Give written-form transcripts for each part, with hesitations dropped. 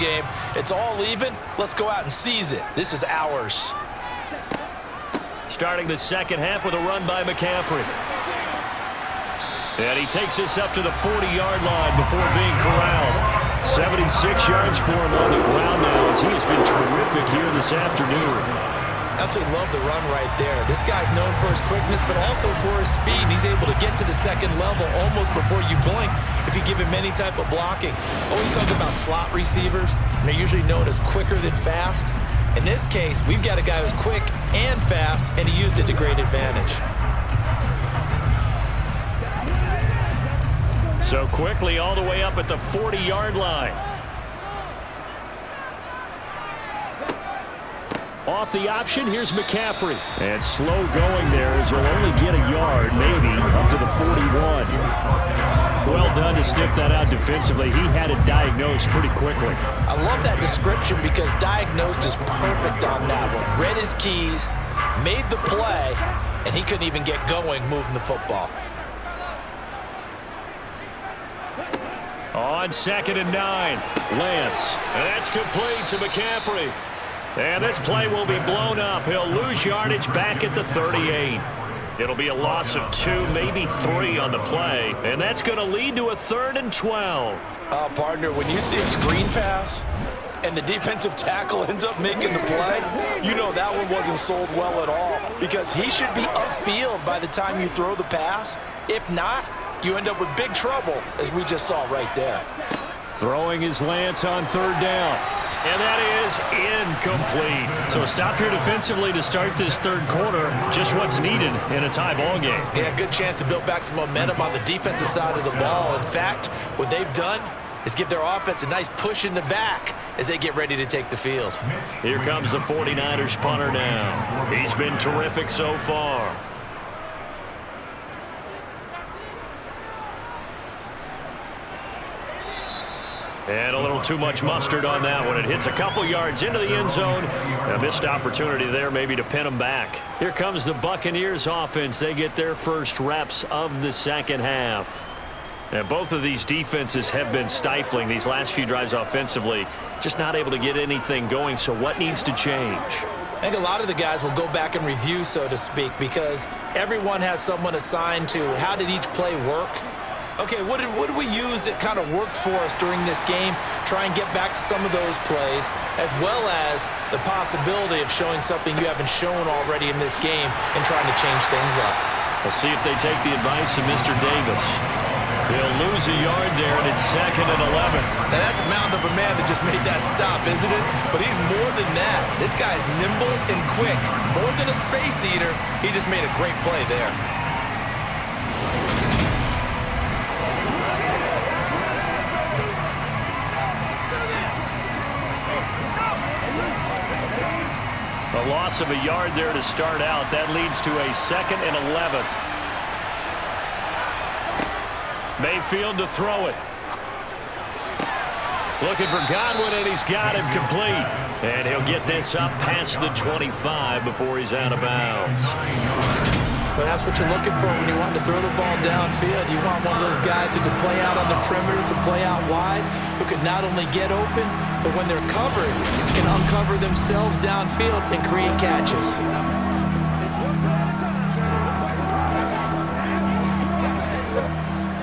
game. It's all even. Let's go out and seize it. This is ours. Starting the second half with a run by McCaffrey. And he takes this up to the 40-yard line before being corralled. 76 yards for him on the ground now as he has been terrific here this afternoon. Absolutely love the run right there. This guy's known for his quickness, but also for his speed. He's able to get to the second level almost before you blink if you give him any type of blocking. Always talk about slot receivers, and they're usually known as quicker than fast. In this case, we've got a guy who's quick and fast, and he used it to great advantage. So quickly all the way up at the 40-yard line. Off the option, here's McCaffrey. And slow going there as he'll only get a yard, maybe, up to the 41. Well done to sniff that out defensively. He had it diagnosed pretty quickly. I love that description because diagnosed is perfect on that one. Read his keys, made the play, and he couldn't even get going moving the football. On 2nd and 9, Lance. And that's complete to McCaffrey. And this play will be blown up. He'll lose yardage back at the 38. It'll be a loss of 2, maybe 3 on the play. And that's going to lead to a 3rd and 12. Partner, when you see a screen pass and the defensive tackle ends up making the play, you know that one wasn't sold well at all because he should be upfield by the time you throw the pass. If not, you end up with big trouble, as we just saw right there. Throwing his Lance on 3rd down. And that is incomplete. So a stop here defensively to start this 3rd quarter. Just what's needed in a tie ball game. Yeah, good chance to build back some momentum on the defensive side of the ball. In fact, what they've done is give their offense a nice push in the back as they get ready to take the field. Here comes the 49ers punter now. He's been terrific so far. And a little too much mustard on that one. It hits a couple yards into the end zone. A missed opportunity there maybe to pin them back. Here comes the Buccaneers offense. They get their first reps of the second half. And both of these defenses have been stifling these last few drives offensively. Just not able to get anything going. So what needs to change? I think a lot of the guys will go back and review, so to speak, because everyone has someone assigned to how did each play work. Okay, what did we use that kind of worked for us during this game? Try and get back to some of those plays, as well as the possibility of showing something you haven't shown already in this game and trying to change things up. We'll see if they take the advice of Mr. Davis. He'll lose a yard there, and it's 2nd and 11. Now, that's a mountain of a man that just made that stop, isn't it? But he's more than that. This guy's nimble and quick. More than a space eater, he just made a great play there. A loss of a yard there to start out. That leads to a 2nd and 11. Mayfield to throw it. Looking for Godwin, and he's got him complete. And he'll get this up past the 25 before he's out of bounds. But that's what you're looking for when you want to throw the ball downfield. You want one of those guys who can play out on the perimeter, who can play out wide, who can not only get open, but when they're covered, can uncover themselves downfield and create catches.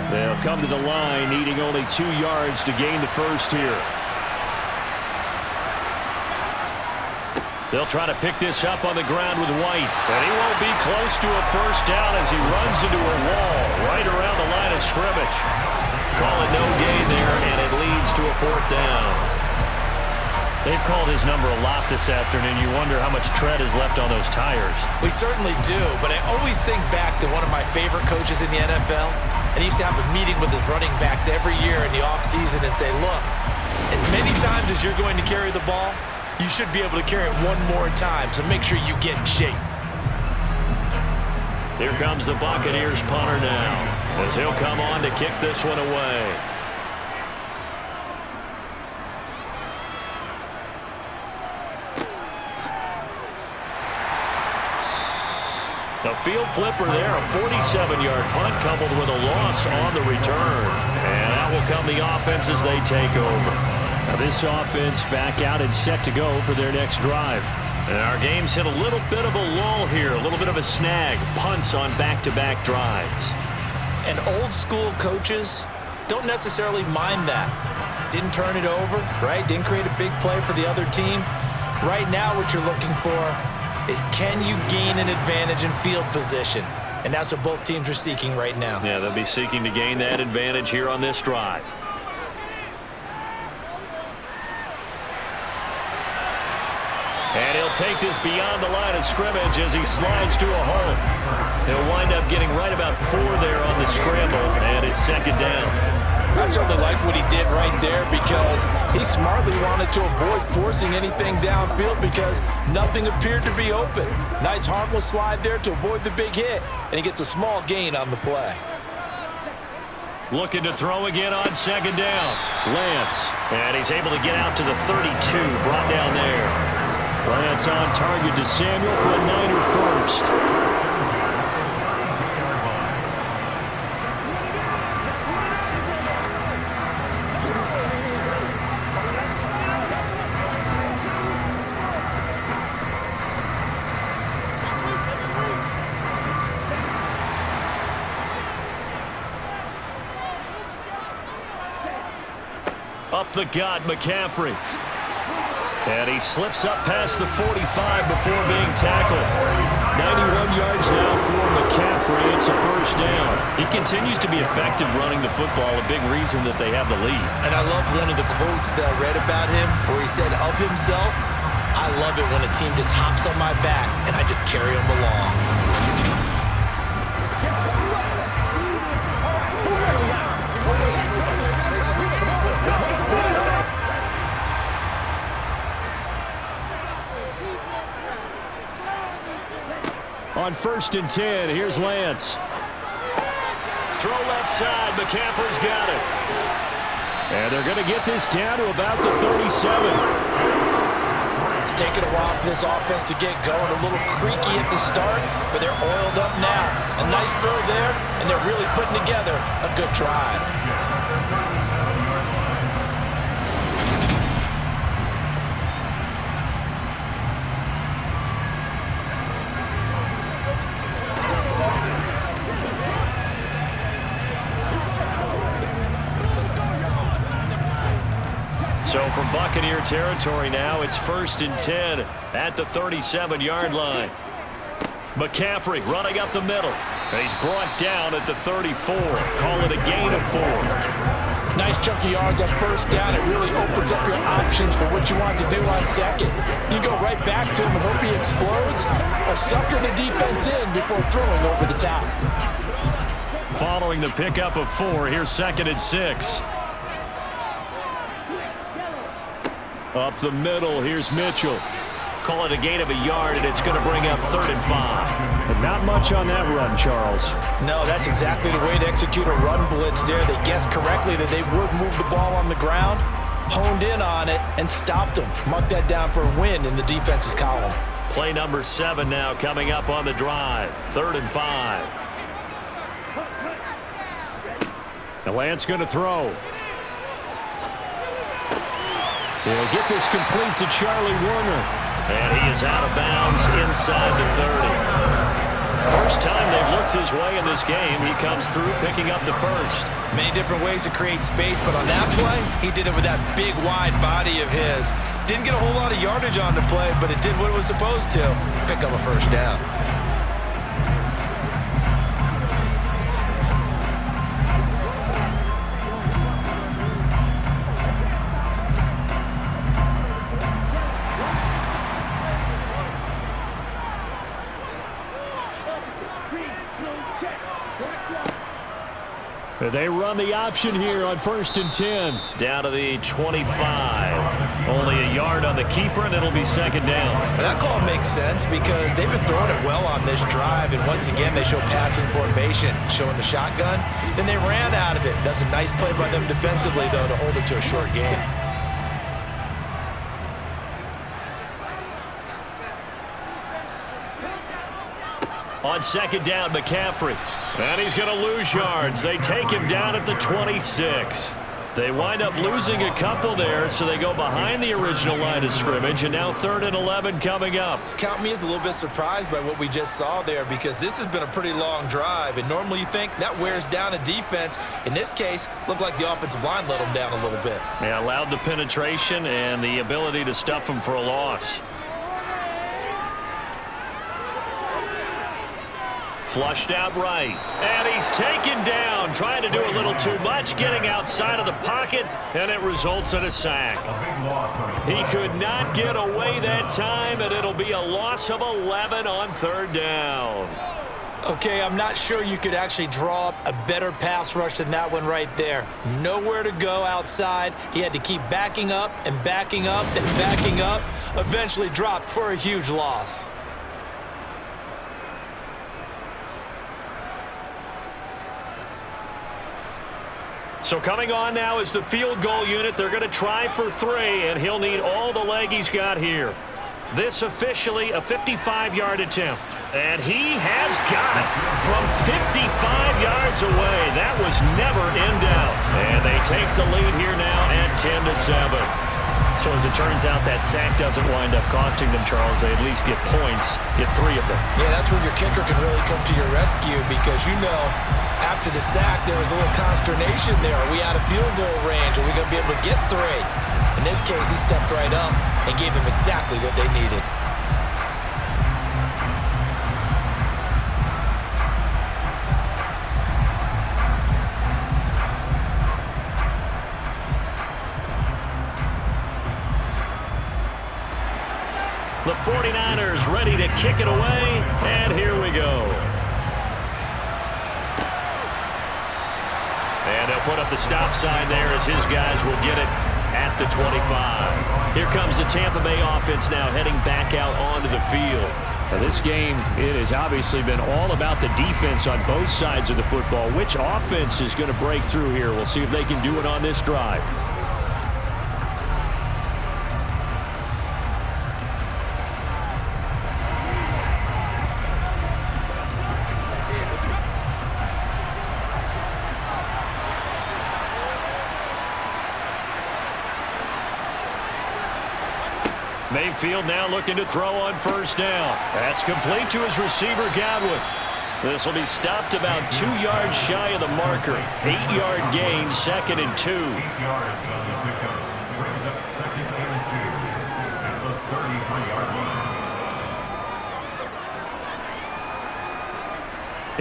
They'll come to the line, needing only 2 yards to gain the first here. They'll try to pick this up on the ground with White. And he won't be close to a first down as he runs into a wall right around the line of scrimmage. Call it no gain there, and it leads to a 4th down. They've called his number a lot this afternoon. You wonder how much tread is left on those tires. We certainly do, but I always think back to one of my favorite coaches in the NFL, and he used to have a meeting with his running backs every year in the offseason and say, look, as many times as you're going to carry the ball, you should be able to carry it one more time, so make sure you get in shape. Here comes the Buccaneers punter now, as he'll come on to kick this one away. The field flipper there, a 47-yard punt coupled with a loss on the return. And that will come the offense as they take over. Now this offense back out and set to go for their next drive. And our game's hit a little bit of a lull here, a little bit of a snag. Punts on back-to-back drives. And old school coaches don't necessarily mind that. Didn't turn it over, right? Didn't create a big play for the other team. Right now what you're looking for is, can you gain an advantage in field position? And that's what both teams are seeking right now. Yeah, they'll be seeking to gain that advantage here on this drive. And he'll take this beyond the line of scrimmage as he slides to a hole. He'll wind up getting right about 4 there on the scramble, and it's second down. I certainly liked what he did right there because he smartly wanted to avoid forcing anything downfield because nothing appeared to be open. Nice harmless slide there to avoid the big hit, and he gets a small gain on the play. Looking to throw again on second down. Lance, and he's able to get out to the 32, brought down there. Lance on target to Samuel for a Niner first. Up the gut, McCaffrey. And he slips up past the 45 before being tackled. 91 yards now for McCaffrey. It's a first down. He continues to be effective running the football, a big reason that they have the lead. And I love one of the quotes that I read about him where he said of himself, "I love it when a team just hops on my back and I just carry them along." On 1st and 10, here's Lance. Throw left side, McCaffrey's got it. And they're going to get this down to about the 37. It's taken a while for this offense to get going. A little creaky at the start, but they're oiled up now. A nice throw there, and they're really putting together a good drive. So from Buccaneer territory now, it's 1st and 10 at the 37-yard line. McCaffrey running up the middle. And he's brought down at the 34. Call it a gain of 4. Nice chunk of yards on first down. It really opens up your options for what you want to do on second. You go right back to him and hope he explodes, or sucker the defense in before throwing over the top. Following the pickup of 4, here's 2nd and 6. Up the middle, here's Mitchell. Call it a gain of a yard, and it's going to bring up 3rd and 5. But not much on that run, Charles. No, that's exactly the way to execute a run blitz there. They guessed correctly that they would move the ball on the ground, honed in on it, and stopped them. Mark that down for a win in the defense's column. Play number 7 now coming up on the drive. 3rd and 5. The Lance going to throw. He'll get this complete to Charlie Warner. And he is out of bounds inside the 30. First time they've looked his way in this game. He comes through picking up the first. Many different ways to create space, but on that play, he did it with that big, wide body of his. Didn't get a whole lot of yardage on the play, but it did what it was supposed to. Pick up a first down. They run the option here on 1st and 10. Down to the 25. Only a yard on the keeper, and it'll be 2nd down. And that call makes sense because they've been throwing it well on this drive, and once again they show passing formation, showing the shotgun. Then they ran out of it. That's a nice play by them defensively, though, to hold it to a short gain. On 2nd down, McCaffrey. And he's going to lose yards. They take him down at the 26. They wind up losing a couple there, so they go behind the original line of scrimmage, and now 3rd and 11 coming up. Count me as a little bit surprised by what we just saw there, because this has been a pretty long drive, and normally you think that wears down a defense. In this case, looked like the offensive line let them down a little bit. Yeah, allowed the penetration and the ability to stuff them for a loss. Flushed out right, and he's taken down, trying to do a little too much, getting outside of the pocket, and it results in a sack. He could not get away that time, and it'll be a loss of 11 on 3rd down. Okay, I'm not sure you could actually draw up a better pass rush than that one right there. Nowhere to go outside. He had to keep backing up and backing up and backing up. Eventually dropped for a huge loss. So coming on now is the field goal unit. They're going to try for 3, and he'll need all the leg he's got here. This officially a 55-yard attempt. And he has got it from 55 yards away. That was never in doubt. And they take the lead here now at 10-7. So as it turns out, that sack doesn't wind up costing them, Charles. They at least get points, get 3 of them. Yeah, that's where your kicker can really come to your rescue, because you know after the sack there was a little consternation there. Are we out of field goal range? Are we going to be able to get 3? In this case, he stepped right up and gave them exactly what they needed. The 49ers ready to kick it away, and here we go. And they'll put up the stop sign there as his guys will get it at the 25. Here comes the Tampa Bay offense now heading back out onto the field. Now this game, it has obviously been all about the defense on both sides of the football. Which offense is going to break through here? We'll see if they can do it on this drive. Mayfield now looking to throw on 1st down. That's complete to his receiver, Godwin. This will be stopped about 2 yards shy of the marker. 8-yard gain, 2nd and 2.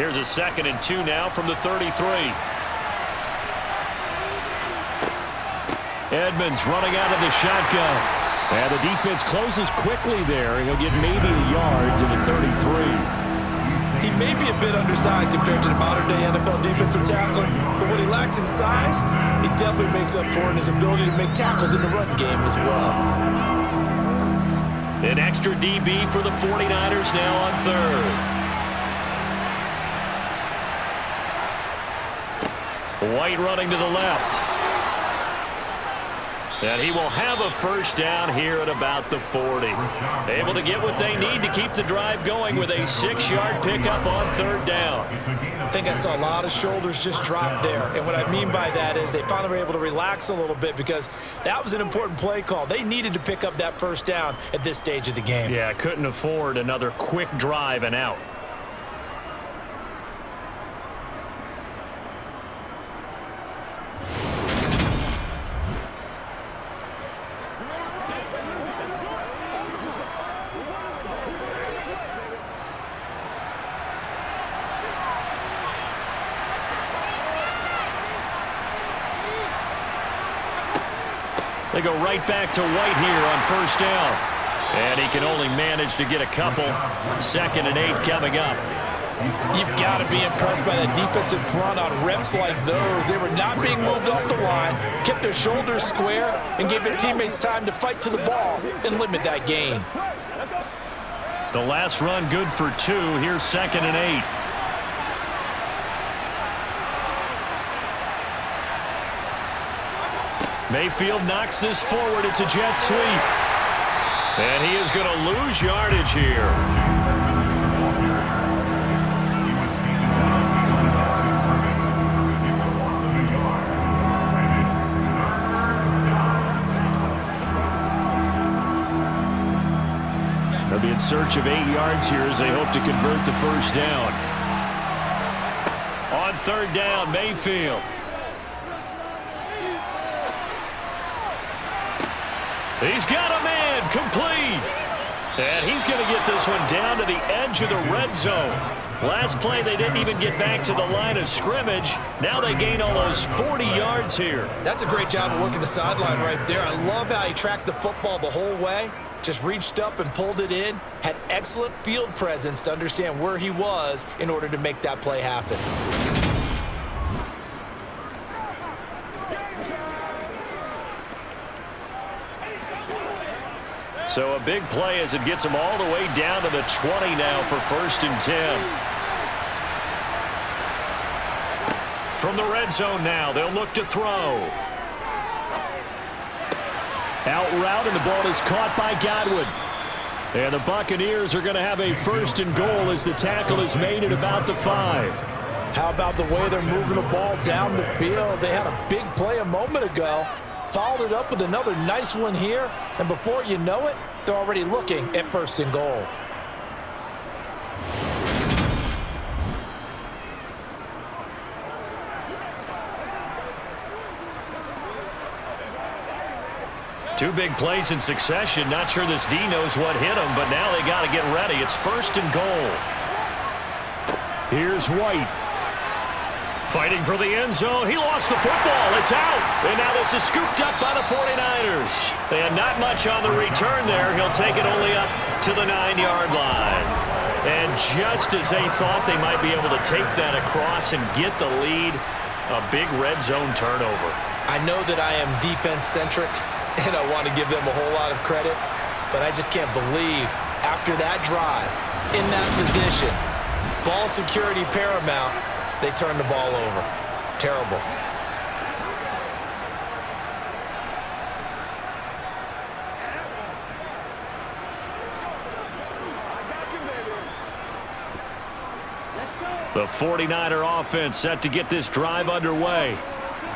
Here's a 2nd and 2 now from the 33. Edmonds running out of the shotgun. And the defense closes quickly there. He'll get maybe a yard to the 33. He may be a bit undersized compared to the modern-day NFL defensive tackle, but what he lacks in size, he definitely makes up for in his ability to make tackles in the run game as well. An extra DB for the 49ers now on 3rd. White running to the left. And he will have a 1st down here at about the 40. Able to get what they need to keep the drive going with a 6-yard pickup on 3rd down. I think I saw a lot of shoulders just drop there. And what I mean by that is they finally were able to relax a little bit, because that was an important play call. They needed to pick up that 1st down at this stage of the game. Yeah, couldn't afford another quick drive and out. They go right back to White here on 1st down. And he can only manage to get a couple. 2nd and 8 coming up. You've got to be impressed by that defensive front on reps like those. They were not being moved off the line, kept their shoulders square, and gave their teammates time to fight to the ball and limit that gain. The last run good for 2. Here's 2nd and 8. Mayfield knocks this forward. It's a jet sweep. And he is going to lose yardage here. They'll be in search of 8 yards here as they hope to convert the first down. On third down, Mayfield. He's got a man, complete. And he's going to get this one down to the edge of the red zone. Last play, they didn't even get back to the line of scrimmage. Now they gain almost 40 yards here. That's a great job of working the sideline right there. I love how he tracked the football the whole way. Just reached up and pulled it in. Had excellent field presence to understand where he was in order to make that play happen. So a big play as it gets him all the way down to the 20 now for 1st and 10. From the red zone now, they'll look to throw. Out route, and the ball is caught by Godwin. And the Buccaneers are going to have a 1st and goal as the tackle is made at about the 5. How about the way they're moving the ball down the field? They had a big play a moment ago. Followed it up with another nice one here. And before you know it, they're already looking at 1st and goal. Two big plays in succession. Not sure this D knows what hit him, but now they got to get ready. It's 1st and goal. Here's White. Fighting for the end zone. He lost the football. It's out. And now this is scooped up by the 49ers. They had not much on the return there. He'll take it only up to the 9-yard line. And just as they thought they might be able to take that across and get the lead, a big red zone turnover. I know that I am defense-centric, and I want to give them a whole lot of credit, but I just can't believe after that drive, in that position, ball security paramount, they turned the ball over. Terrible. The 49er offense set to get this drive underway.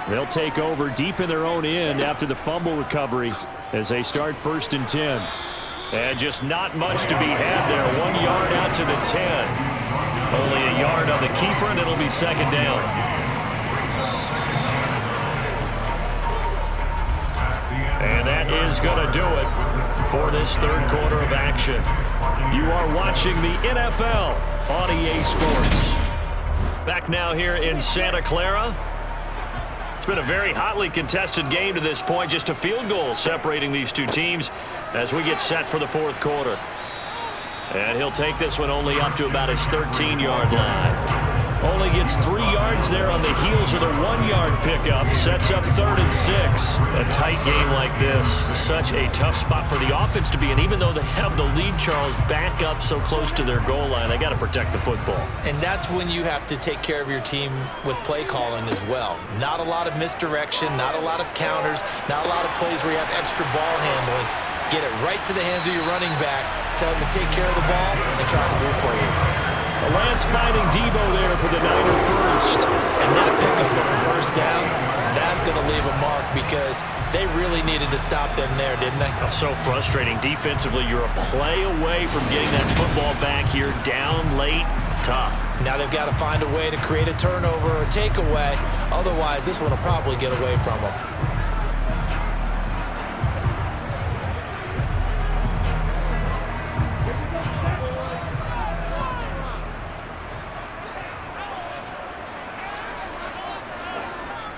They'll take over deep in their own end after the fumble recovery as they start 1st and 10. And just not much to be had there. 1 yard out to the 10. Only a yard on the keeper, and it'll be 2nd down. And that is going to do it for this 3rd quarter of action. You are watching the NFL on EA Sports. Back now here in Santa Clara. It's been a very hotly contested game to this point. Just a field goal separating these two teams as we get set for the 4th quarter. And he'll take this one only up to about his 13-yard line. Only gets 3 yards there on the heels of the 1-yard pickup. Sets up 3rd and 6. A tight game like this, such a tough spot for the offense to be in. Even though they have the lead, Charles, back up so close to their goal line, they got to protect the football. And that's when you have to take care of your team with play calling as well. Not a lot of misdirection, not a lot of counters, not a lot of plays where you have extra ball handling. Get it right to the hands of your running back. Tell him to take care of the ball and try to move forward. Lance finding Debo there for the Niner first. And that pickup of 1st down, that's going to leave a mark because they really needed to stop them there, didn't they? So frustrating. Defensively, you're a play away from getting that football back here. Down late, tough. Now they've got to find a way to create a turnover or a takeaway. Otherwise, this one will probably get away from them.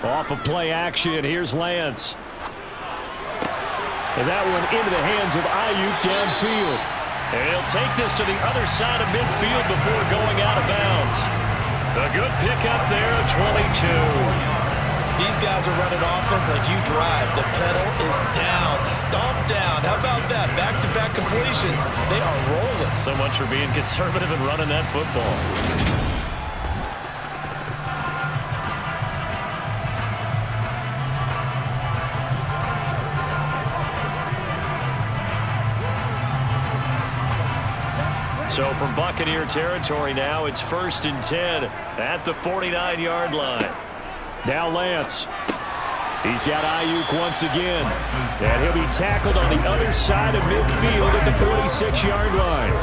Off of play action, here's Lance. And that one into the hands of Ayuk downfield. And he'll take this to the other side of midfield before going out of bounds. A good pickup there, 22. These guys are running offense like you drive. The pedal is down, stomped down. How about that? Back-to-back completions. They are rolling. So much for being conservative and running that football. So from Buccaneer territory now, it's 1st and 10 at the 49-yard line. Now Lance. He's got Ayuk once again. And he'll be tackled on the other side of midfield at the 46-yard line.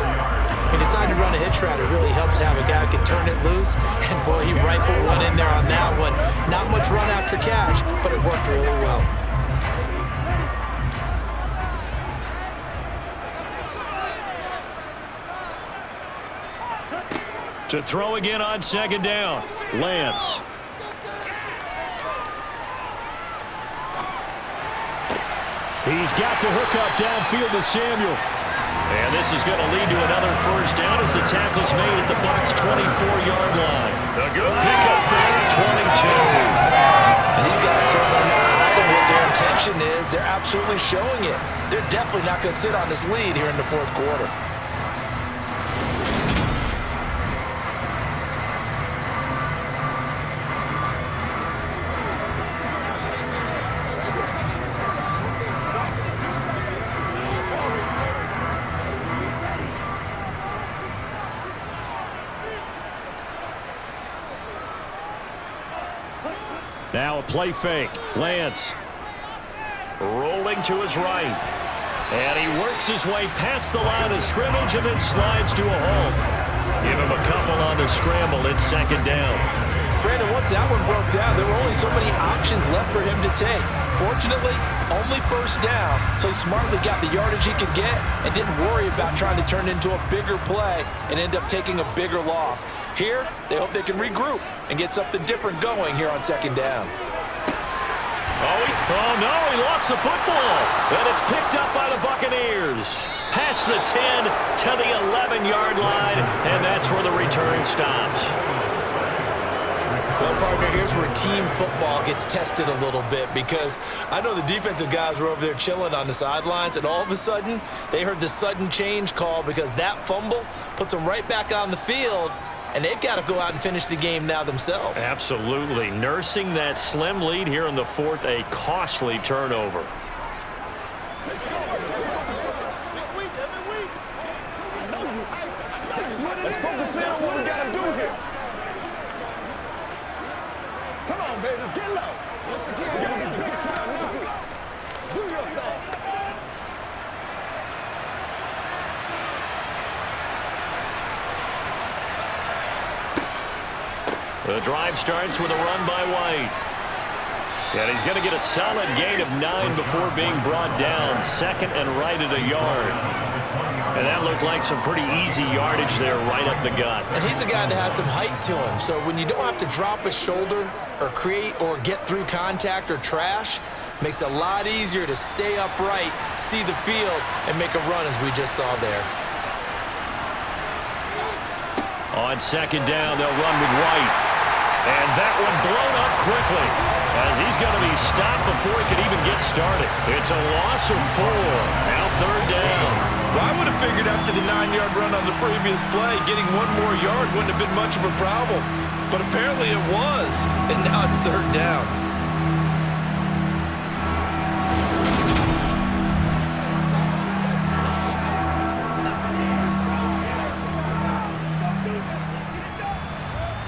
He decided to run a hitch route. It really helps to have a guy who can turn it loose. And, boy, he rifled one in there on that one. Not much run after catch, but it worked really well. To throw again on second down, Lance. He's got the hook up downfield to Samuel. And this is going to lead to another first down as the tackle's made at the Bucs' 24-yard line. A good pickup there at 22. And these guys certainly not hiding what their intention is. They're absolutely showing it. They're definitely not going to sit on this lead here in the fourth quarter. Now a play fake. Lance rolling to his right. And he works his way past the line of scrimmage and then slides to a hole. Give him a couple on the scramble. It's second down. Brandon, once that one broke down, there were only so many options left for him to take. Fortunately, only first down, so he smartly got the yardage he could get and didn't worry about trying to turn it into a bigger play and end up taking a bigger loss. Here, they hope they can regroup and get something different going here on second down. Oh no, he lost the football. And it's picked up by the Buccaneers. Past the 10 to the 11-yard line, and that's where the return stops. Well, partner, here's where team football gets tested a little bit, because I know the defensive guys were over there chilling on the sidelines, and all of a sudden, they heard the sudden change call because that fumble puts them right back on the field, and they've got to go out and finish the game now themselves. Absolutely. Nursing that slim lead here in the fourth, a costly turnover. Let's focus in on what we got to do here. Come on, baby. Get low. Once again, you got to get big time. Do your thing. The drive starts with a run by White. And he's going to get a solid gain of 9 before being brought down. Second and right at a yard. And that looked like some pretty easy yardage there right up the gut. And he's a guy that has some height to him, so when you don't have to drop a shoulder or create or get through contact or trash, makes it a lot easier to stay upright, see the field, and make a run as we just saw there. On second down, they'll run with White. And that one blown up quickly as he's going to be stopped before he could even get started. It's a loss of 4. Now third down. Well, I would have figured after the 9-yard run on the previous play, getting one more yard wouldn't have been much of a problem. But apparently it was, and now it's third down.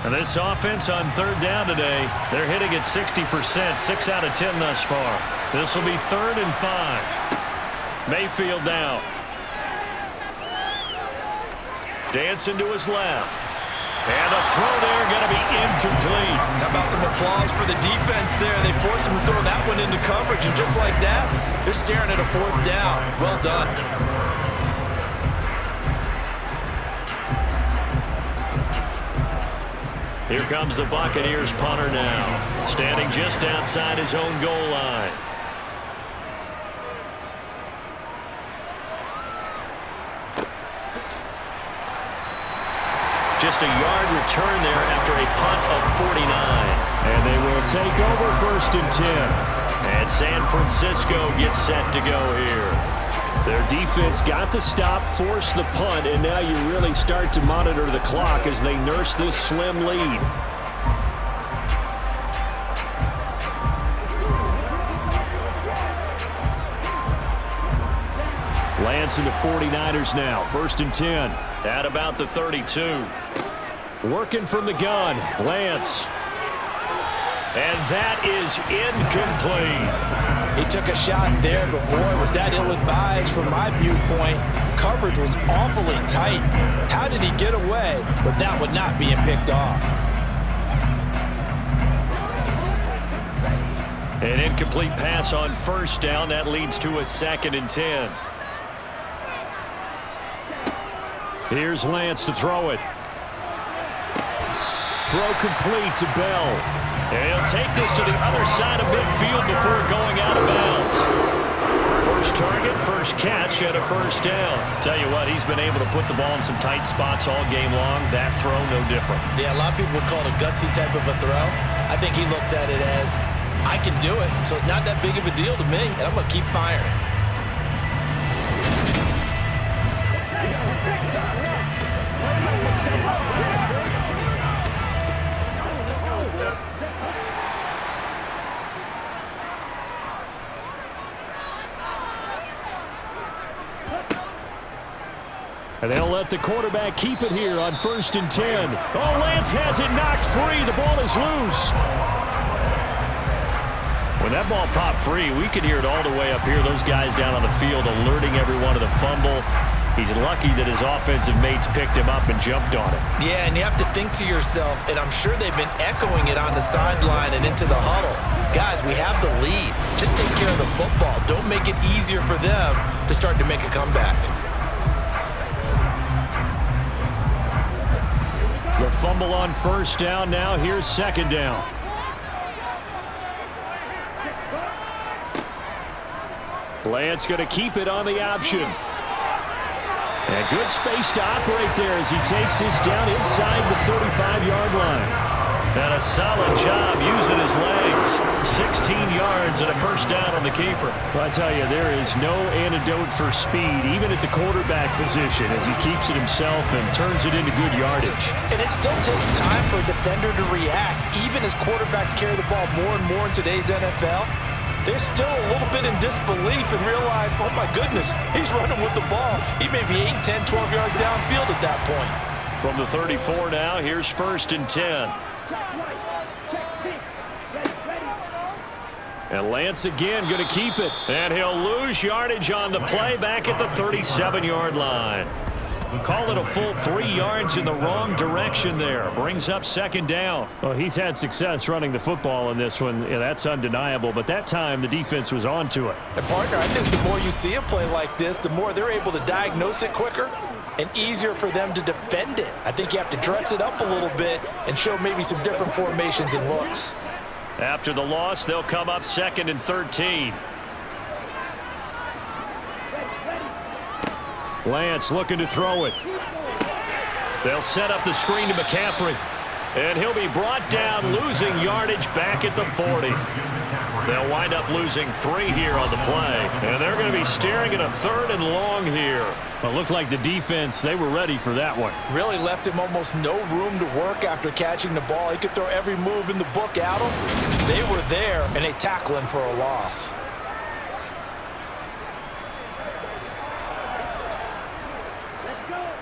And this offense on third down today, they're hitting at 60%, 6 out of 10 thus far. This will be 3rd and 5. Mayfield now. Dancing to his left. And a throw there going to be incomplete. How about some applause for the defense there? They forced him to throw that one into coverage, and just like that, they're staring at a 4th down. Well done. Here comes the Buccaneers punter now, standing just outside his own goal line. Just a yard return there after a punt of 49. And they will take over 1st and 10. And San Francisco gets set to go here. Their defense got the stop, forced the punt, and now you really start to monitor the clock as they nurse this slim lead. Lance and the 49ers now, 1st and 10. At about the 32. Working from the gun, Lance. And that is incomplete. He took a shot there, but boy, was that ill-advised from my viewpoint. Coverage was awfully tight. How did he get away with that one not being picked off? An incomplete pass on first down. That leads to a 2nd and 10. Here's Lance to throw it. Throw complete to Bell. And he'll take this to the other side of midfield before going out of bounds. First target, first catch, and a first down. Tell you what, he's been able to put the ball in some tight spots all game long. That throw, no different. Yeah, a lot of people would call it a gutsy type of a throw. I think he looks at it as, I can do it, so it's not that big of a deal to me, and I'm going to keep firing. And they'll let the quarterback keep it here on 1st and 10. Oh, Lance has it knocked free. The ball is loose. When that ball popped free, we could hear it all the way up here. Those guys down on the field alerting everyone of the fumble. He's lucky that his offensive mates picked him up and jumped on it. Yeah, and you have to think to yourself, and I'm sure they've been echoing it on the sideline and into the huddle. Guys, we have the lead. Just take care of the football. Don't make it easier for them to start to make a comeback. The fumble on first down. Now here's 2nd down. Lance going to keep it on the option. And good space to operate there as he takes this down inside the 35-yard line. And a solid job using his legs. 16 yards and a first down on the keeper. Well, I tell you, there is no antidote for speed, even at the quarterback position, as he keeps it himself and turns it into good yardage. And it still takes time for a defender to react. Even as quarterbacks carry the ball more and more in today's NFL, they're still a little bit in disbelief and realize, oh my goodness, he's running with the ball. He may be 8, 10, 12 yards downfield at that point. From the 34 now, here's 1st and 10. And Lance again going to keep it. And he'll lose yardage on the play back at the 37-yard line. Call it a full 3 yards in the wrong direction there. Brings up 2nd down. Well, he's had success running the football in this one. Yeah, that's undeniable. But that time, the defense was on to it. And partner, I think the more you see a play like this, the more they're able to diagnose it quicker and easier for them to defend it. I think you have to dress it up a little bit and show maybe some different formations and looks. After the loss, they'll come up 2nd and 13. Lance looking to throw it. They'll set up the screen to McCaffrey. And he'll be brought down, losing yardage back at the 40. They'll wind up losing 3 here on the play. And they're going to be staring at a 3rd and long here. Well, it looked like the defense, they were ready for that one. Really left him almost no room to work after catching the ball. He could throw every move in the book at him. They were there, and they tackle him for a loss.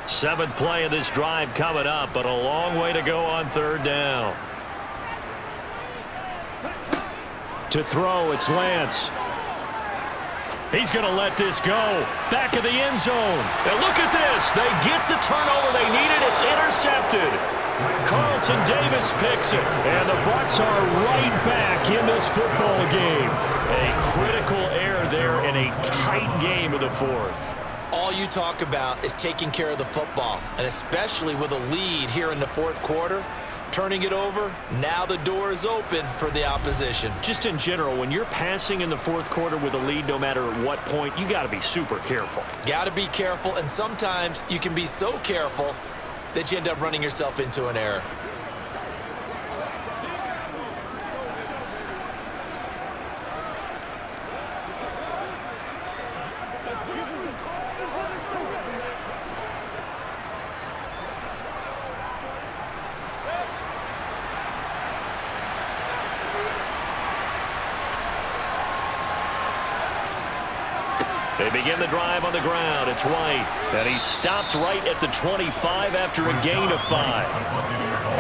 Seventh play of this drive coming up, but a long way to go on 3rd down. To throw, it's Lance. He's going to let this go. Back of the end zone. And look at this. They get the turnover they needed. It's intercepted. Carlton Davis picks it. And the Bucs are right back in this football game. A critical error there in a tight game of the 4th. All you talk about is taking care of the football, and especially with a lead here in the 4th quarter, turning it over, now the door is open for the opposition. Just in general, when you're passing in the 4th quarter with a lead, no matter at what point, you got to be super careful. Got to be careful, and sometimes you can be so careful that you end up running yourself into an error. They begin the drive on the ground. It's White. And he stopped right at the 25 after a gain of 5.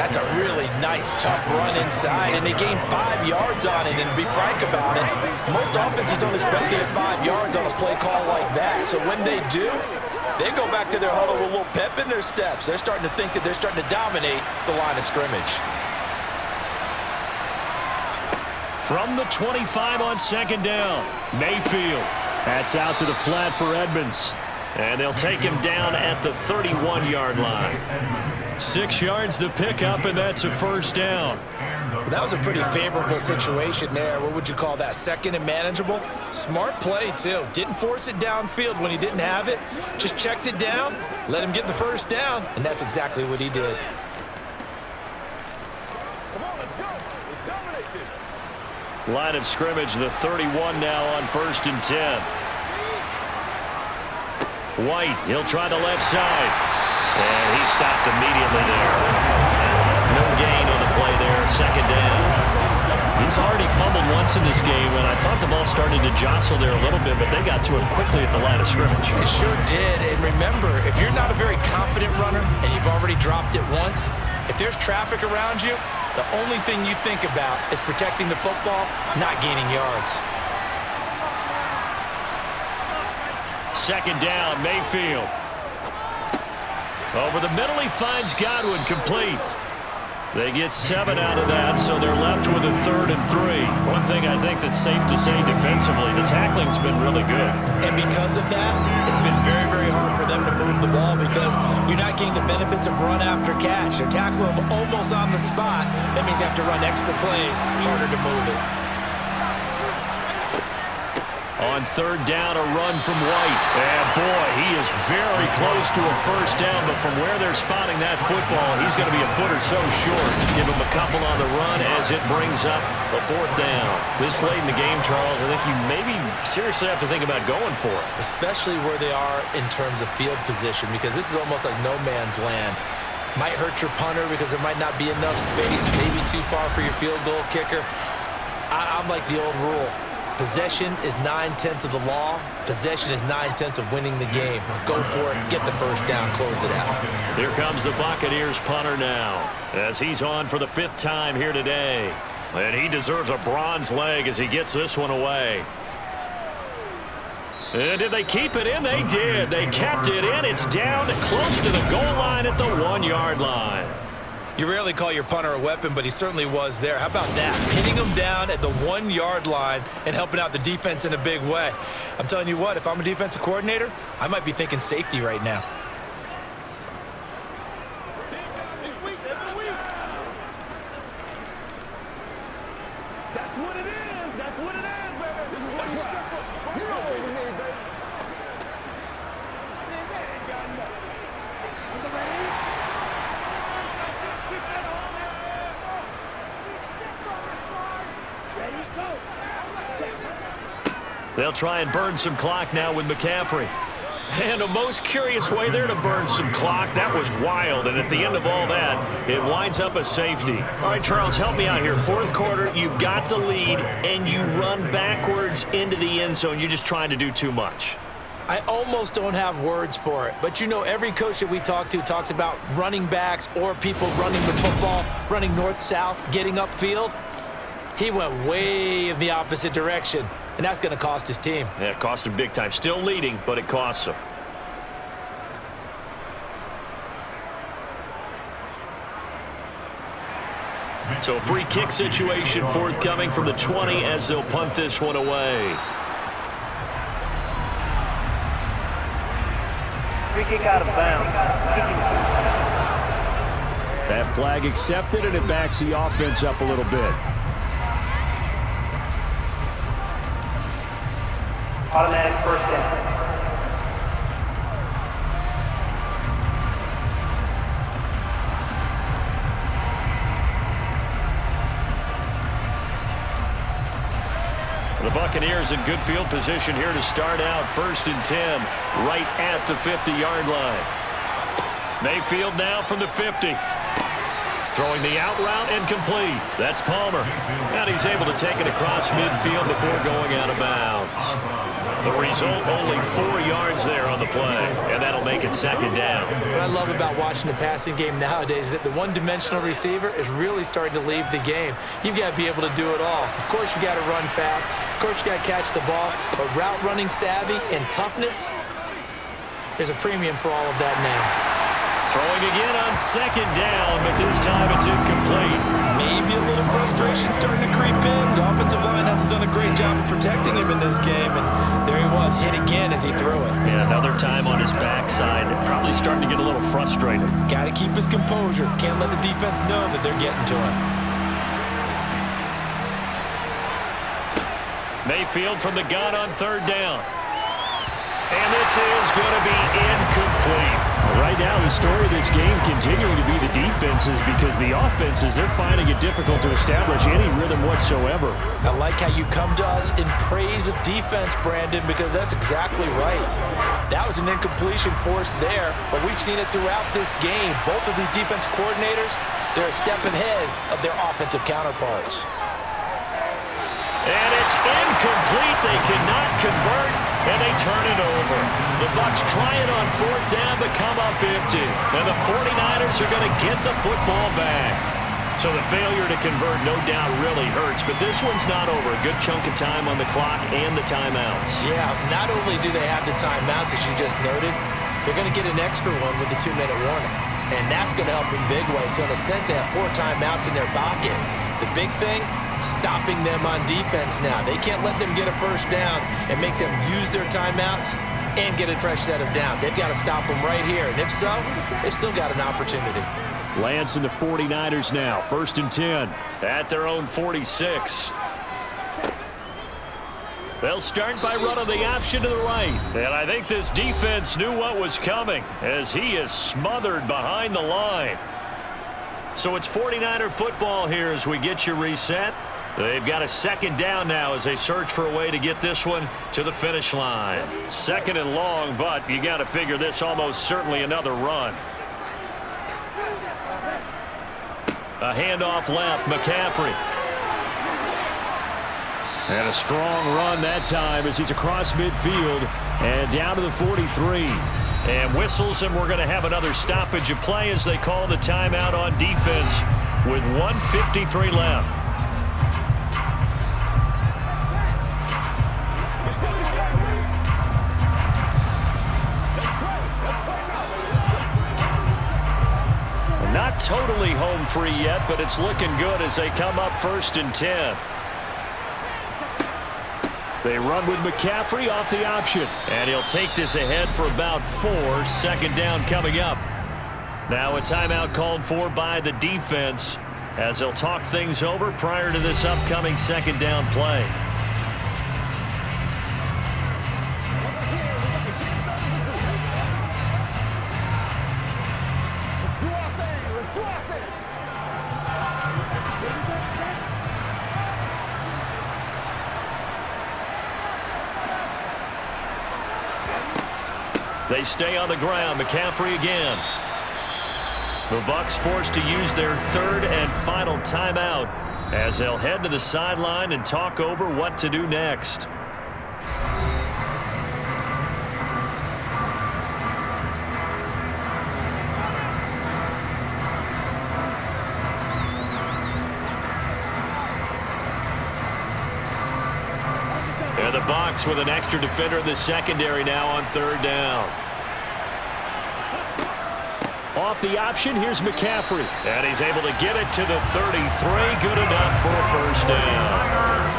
That's a really nice, tough run inside, and they gained 5 yards on it. And to be frank about it, most offenses don't expect to get 5 yards on a play call like that. So when they do, they go back to their huddle with a little pep in their steps. They're starting to think that they're starting to dominate the line of scrimmage. From the 25 on second down, Mayfield. That's out to the flat for Edmonds. And they'll take him down at the 31-yard line. 6 yards the pickup, and that's a first down. That was a pretty favorable situation there. What would you call that? Second and manageable? Smart play, too. Didn't force it downfield when he didn't have it. Just checked it down, let him get the first down, and that's exactly what he did. Come on, let's go. Let's dominate this. Line of scrimmage, the 31 now on 1st and 10. White, he'll try the left side. And he stopped immediately there. No gain on the play there, second down. He's already fumbled once in this game, and I thought the ball started to jostle there a little bit, but they got to it quickly at the line of scrimmage. It sure did, and remember, if you're not a very confident runner and you've already dropped it once, if there's traffic around you, the only thing you think about is protecting the football, not gaining yards. Second down, Mayfield. Over the middle, he finds Godwin, complete. They get 7 out of that, so they're left with a 3rd and 3. One thing I think that's safe to say defensively, the tackling's been really good. And because of that, it's been very, very hard for them to move the ball because you're not getting the benefits of run after catch. They're tackling them almost on the spot. That means you have to run extra plays, harder to move it. On 3rd down, a run from White. And boy, he is very close to a first down, but from where they're spotting that football, he's going to be a foot or so short. Give him a couple on the run as it brings up a 4th down. This late in the game, Charles, I think you maybe seriously have to think about going for it. Especially where they are in terms of field position, because this is almost like no man's land. Might hurt your punter because there might not be enough space, maybe too far for your field goal kicker. I'm like the old rule. Possession is 9/10 of the law. Possession is 9/10 of winning the game. Go for it. Get the first down. Close it out. Here comes the Buccaneers punter now as he's on for the 5th time here today. And he deserves a bronze leg as he gets this one away. And did they keep it in? They did. They kept it in. It's down close to the goal line at the 1-yard line. You rarely call your punter a weapon, but he certainly was there. How about that? Hitting him down at the 1-yard line and helping out the defense in a big way. I'm telling you what, if I'm a defensive coordinator, I might be thinking safety right now. That's what it is. That's what it is, baby. This is what you step up. You know what we need, baby. They'll try and burn some clock now with McCaffrey. And a most curious way there to burn some clock. That was wild, and at the end of all that, it winds up a safety. All right, Charles, help me out here. 4th quarter, you've got the lead, and you run backwards into the end zone. You're just trying to do too much. I almost don't have words for it, but you know every coach that we talk to talks about running backs or people running the football, running north-south, getting upfield. He went way in the opposite direction, and that's going to cost his team. Yeah, it cost him big time. Still leading, but it costs him. So a free kick situation forthcoming from the 20 as they'll punt this one away. Free kick out of bounds. That flag accepted, and it backs the offense up a little bit. Automatic first down. The Buccaneers in good field position here to start out. 1st and 10, right at the 50-yard line. Mayfield now from the 50. Throwing the out route and complete. That's Palmer. And he's able to take it across midfield before going out of bounds. The result, only 4 yards there on the play, and that'll make it second down. What I love about watching the passing game nowadays is that the one-dimensional receiver is really starting to leave the game. You've got to be able to do it all. Of course, you got to run fast. Of course, you got to catch the ball. But route running savvy and toughness, there's a premium for all of that now. Throwing again on second down, but this time it's incomplete. Maybe a little frustration starting to creep in. The offensive line hasn't done a great job of protecting him in this game, and there he was, hit again as he threw it. Yeah, another time on his backside. Probably starting to get a little frustrated. Got to keep his composure. Can't let the defense know that they're getting to him. Mayfield from the gun on third down. And this is going to be incomplete. Right now, the story of this game continuing to be the defenses, because the offenses, they're finding it difficult to establish any rhythm whatsoever. I like how you come to us in praise of defense, Brandon, because that's exactly right. That was an incompletion forced there, but we've seen it throughout this game. Both of these defense coordinators, they're a step ahead of their offensive counterparts. And it's incomplete. They cannot convert, and they turn it over. The Bucs try it on fourth down, but come up empty. And the 49ers are going to get the football back. So the failure to convert, no doubt, really hurts. But this one's not over. A good chunk of time on the clock and the timeouts. Yeah, not only do they have the timeouts, as you just noted, they're going to get an extra one with the 2-minute warning. And that's going to help in big ways. So in a sense, they have 4 timeouts in their pocket. The big thing, stopping them on defense now. They can't let them get a first down and make them use their timeouts and get a fresh set of downs. They've got to stop them right here. And if so, they've still got an opportunity. Lance and the 49ers now, 1st and 10. At their own 46. They'll start by running the option to the right. And I think this defense knew what was coming as he is smothered behind the line. So it's 49er football here as we get you reset. They've got a second down now as they search for a way to get this one to the finish line. Second and long, but you got to figure this almost certainly another run. A handoff left, McCaffrey. And a strong run that time as he's across midfield and down to the 43. And whistles, and we're going to have another stoppage of play as they call the timeout on defense with 1:53 left. Not totally home free yet, but it's looking good as they come up 1st and 10. They run with McCaffrey off the option. And he'll take this ahead for about 4. Second down coming up. Now a timeout called for by the defense as they'll talk things over prior to this upcoming second down play. They stay on the ground. McCaffrey again. The Bucs forced to use their 3rd and final timeout as they'll head to the sideline and talk over what to do next. And the Bucs with an extra defender in the secondary now on 3rd down. Off the option, here's McCaffrey. And he's able to get it to the 33. Good enough for a first down.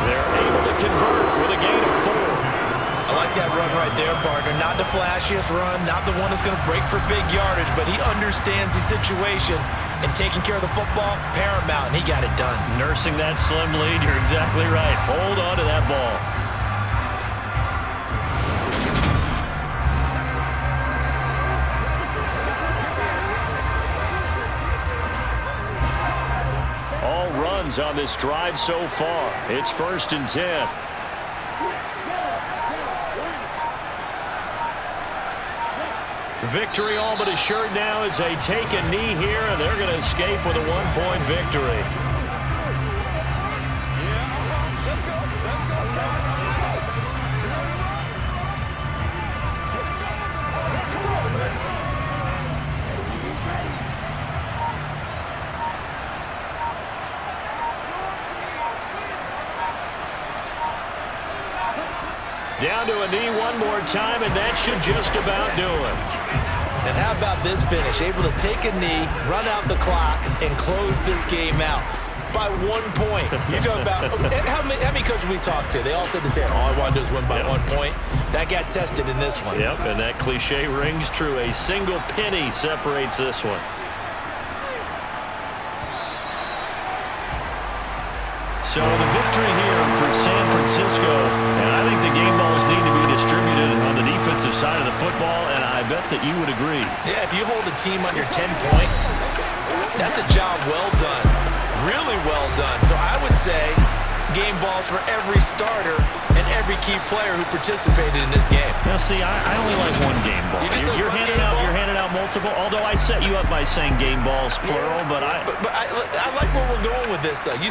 They're able to convert with a gain of 4. I like that run right there, partner. Not the flashiest run, not the one that's going to break for big yardage, but he understands the situation, and taking care of the football, paramount, and he got it done. Nursing that slim lead, you're exactly right. Hold on to that ball. On this drive so far. It's 1st and 10. Victory all but assured now as they take a knee here, and they're going to escape with a 1-point victory. down to a knee one more time, and that should just about do it. And how about this finish? Able to take a knee, run out the clock, and close this game out by 1 point. You talk about how many coaches we talked to? They all said the same. All I want to do is win by 1 point. That got tested in this one. Yep, and that cliche rings true. A single penny separates this one. So the victory here for San Francisco, and I think the game balls need to be distributed on the defensive side of the football, and I bet that you would agree. Yeah, if you hold a team under 10 points, that's a job well done. Really well done. So I would say game balls for every starter and every key player who participated in this game. Now, see, I only like one game ball. You're handing out multiple, although I set you up by saying game balls, plural, but I like where we're going with this. You